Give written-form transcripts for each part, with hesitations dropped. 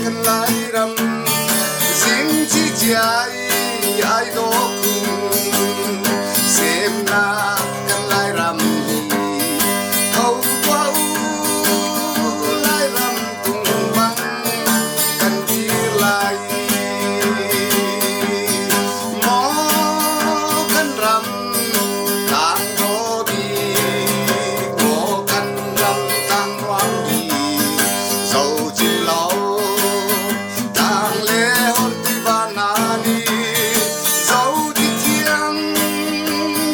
กันหลายรำสิ่งที่ใจไอ้ดอกคุณเสพนากันหลายรำเขาเว้าหลายรำตุงบังกันที่ไหลหมอกันรำต่างโดดีหมอกันรำต่างหวังดีเศร้าจิ้มเหล้าต่างเล่หดที่บ้านนานีเศร้าที่เที่ยง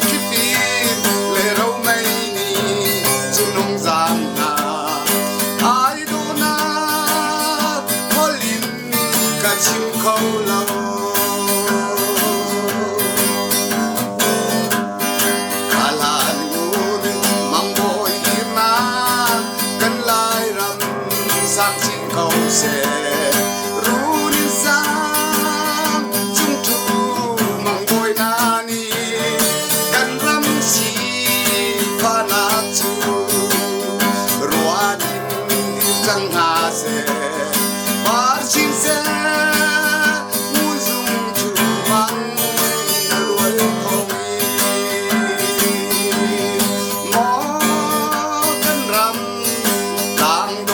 คิดปีเลยเราไม่มีจุนงจานนาไอ้ดูนาพอลินกะชิมเขาเหล้าsang chinh cầu sẽ ru đi sang chung chu mang bôi na niกันรำสีฟ้านาจูรัวดินจังหาเสปาร์ชิงเสมูซุงจูมังนรวยคงหมอกันรำต่างโด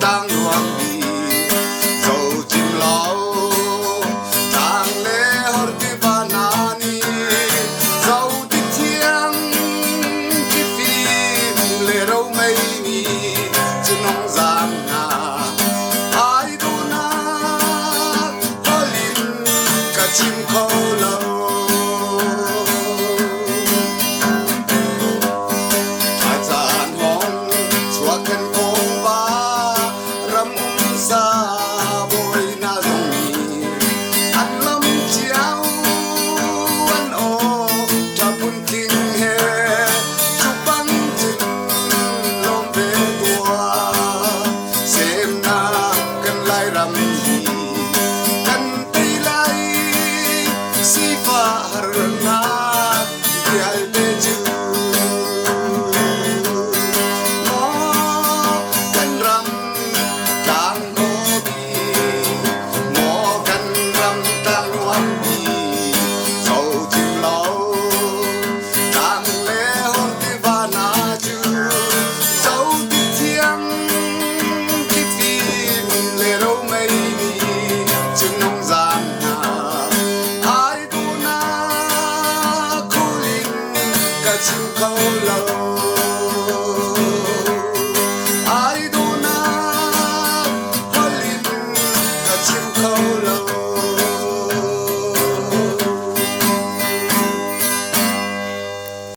ต่างหวังดีเศร้าจิ้มเหล้าต่างเล่หดที่บ้านนานีเศร้าที่เที่ยงที่ฟีเลยเราไม่มีจะน้องจานนาไอ้ดูนาพอลินกะจิ้มเขาเหล้าอาจารย์หอนสวดกันโกงบ้าsa boy na dong mi at lam chiao an o ta pun king he chu bang tin lom be tua sem na kan lai ram hi kan pi lai si fa har na yal be ju chim câu lâu ai đô na hoa linh chim câu lâu